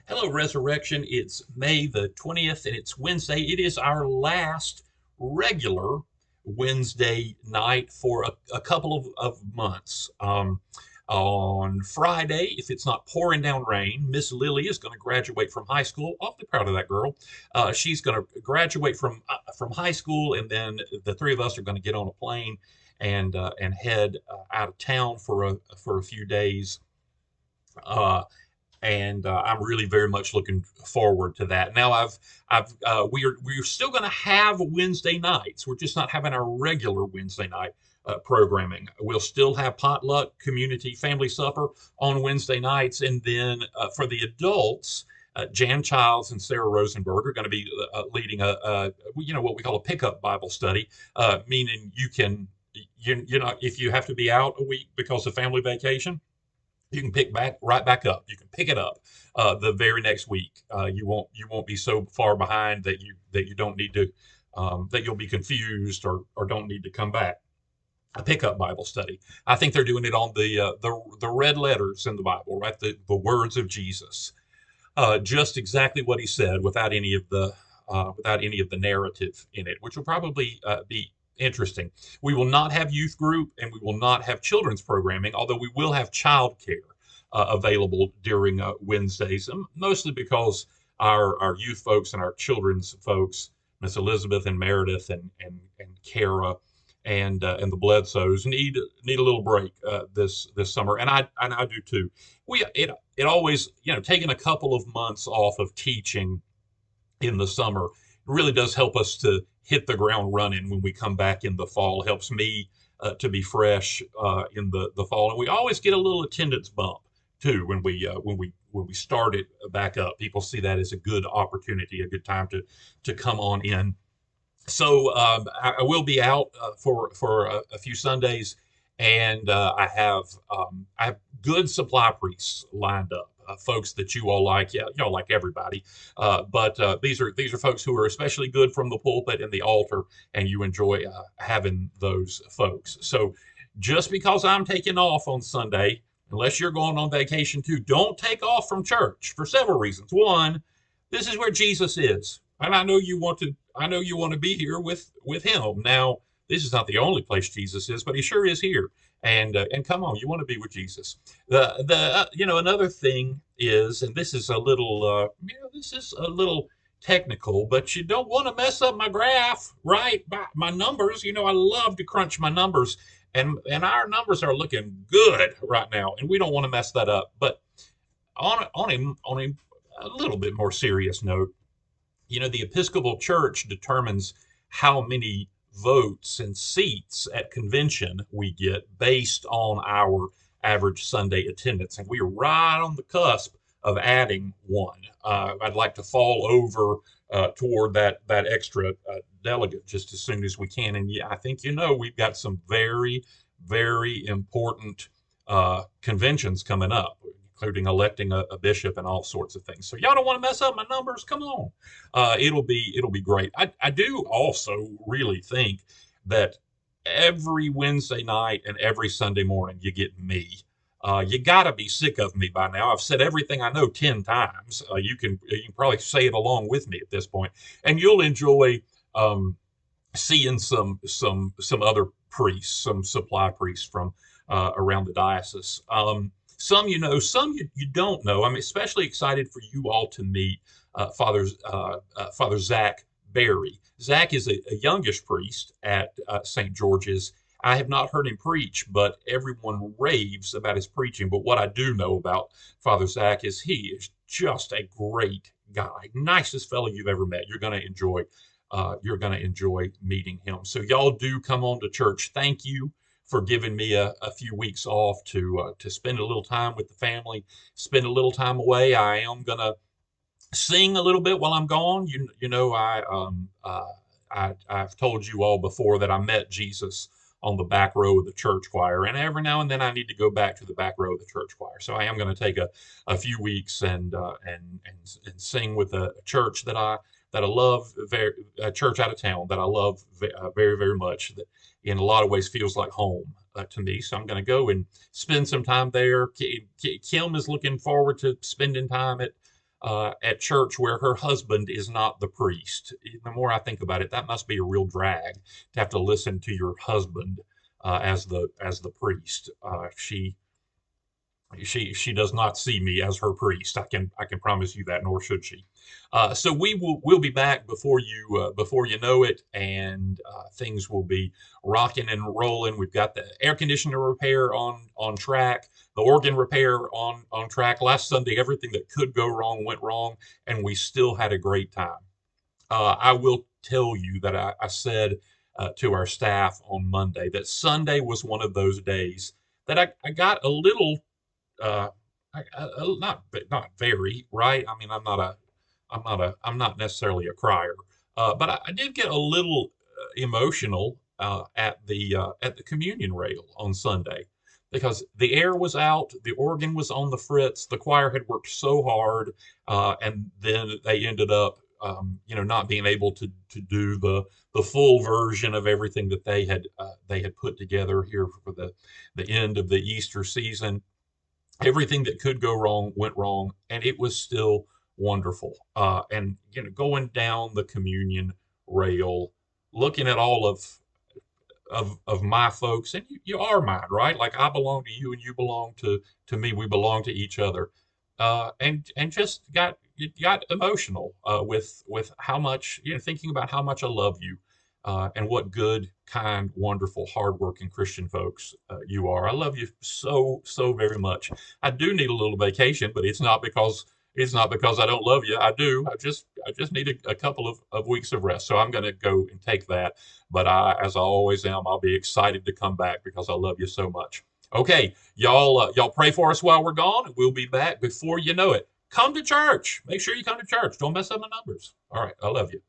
Hello, Resurrection. It's May the 20th and it's Wednesday. It is our last regular Wednesday night for a couple of months. On Friday, if it's not pouring down rain, Miss Lily is going to graduate from high school. Awfully proud of that girl. She's going to graduate from high school, and then the three of us are going to get on a plane and head out of town for a few days. Uh, and I'm really very much looking forward to that. Now, we're still going to have Wednesday nights. We're just not having our regular Wednesday night programming. We'll still have potluck, community, family supper on Wednesday nights, and then for the adults. Jan Childs and Sarah Rosenberg are going to be leading what we call a pickup Bible study, meaning if you have to be out a week because of family vacation, you can pick right back up. You can pick it up the very next week. You won't be so far behind that you don't need to that you'll be confused or don't need to come back. A pickup Bible study. I think they're doing it on the red letters in the Bible, right? The words of Jesus, just exactly what he said, without any of the narrative in it, which will probably be interesting. We will not have youth group and we will not have children's programming, although we will have childcare available during Wednesdays, mostly because our youth folks and our children's folks, Miss Elizabeth and Meredith and Kara and the Bledsoes need a little break this summer, and I do too. It always, taking a couple of months off of teaching in the summer really does help us to hit the ground running when we come back in the fall. Helps me to be fresh in the fall, and we always get a little attendance bump too when we start it back up. People see that as a good opportunity, a good time to come on in. So I will be out for a few Sundays, and I have good supply priests lined up, folks that you all like. Yeah, you all like everybody, but these are folks who are especially good from the pulpit and the altar, and you enjoy having those folks. So just because I'm taking off on Sunday, unless you're going on vacation too, don't take off from church for several reasons. One, this is where Jesus is, and I know you want to be here with him. Now, this is not the only place Jesus is, but he sure is here. And come on, you want to be with Jesus. Another thing is, and this is a little technical, but you don't want to mess up my graph, right? My numbers. I love to crunch my numbers, and our numbers are looking good right now, and we don't want to mess that up. But on a little bit more serious note, the Episcopal Church determines how many votes and seats at convention we get based on our average Sunday attendance. And we are right on the cusp of adding one. I'd like to fall over toward that extra delegate just as soon as we can. And yeah, I think we've got some very, very important conventions coming up, including electing a bishop and all sorts of things. So y'all don't want to mess up my numbers. Come on, it'll be great. I do also really think that every Wednesday night and every Sunday morning you get me. You got to be sick of me by now. I've said everything I know 10 times. You can probably say it along with me at this point, and you'll enjoy seeing some other priests, some supply priests from around the diocese. Some some you don't know. I'm especially excited for you all to meet Father Zach Berry. Zach is a youngish priest at St. George's. I have not heard him preach, but everyone raves about his preaching. But what I do know about Father Zach is he is just a great guy, nicest fellow you've ever met. You're gonna enjoy meeting him. So y'all do come on to church. Thank you for giving me a few weeks off to spend a little time with the family, spend a little time away. I am gonna sing a little bit while I'm gone. I've told you all before that I met Jesus on the back row of the church choir, and every now and then I need to go back to the back row of the church choir. So I am going to take a few weeks and sing with a church that I love, a church out of town that I love very, very much. That in a lot of ways feels like home to me. So I'm going to go and spend some time there. Kim is looking forward to spending time at church where her husband is not the priest. The more I think about it, that must be a real drag to have to listen to your husband as the priest. She does not see me as her priest. I can promise you that, nor should she. So we'll be back before you know it, and things will be rocking and rolling. We've got the air conditioner repair on track, the organ repair on track. Last Sunday, everything that could go wrong went wrong, and we still had a great time. I will tell you that I said to our staff on Monday that Sunday was one of those days that I got a little uh, not very right. I mean, I'm not necessarily a crier, but I did get a little emotional at the communion rail on Sunday because the air was out, the organ was on the fritz, the choir had worked so hard, and then they ended up. Not being able to do the full version of everything that they had put together here for the end of the Easter season. Everything that could go wrong went wrong, and it was still wonderful. And going down the communion rail, looking at all of my folks, and you are mine, right? Like I belong to you, and you belong to me. We belong to each other, and just got emotional with how much thinking about how much I love you, and what good, kind, wonderful, hardworking Christian folks you are. I love you so very much. I do need a little vacation, but it's not because I don't love you. I do. I just need a couple of weeks of rest. So I'm going to go and take that. But as I always am, I'll be excited to come back because I love you so much. Okay, y'all pray for us while we're gone, and we'll be back before you know it. Come to church. Make sure you come to church. Don't mess up my numbers. All right, I love you.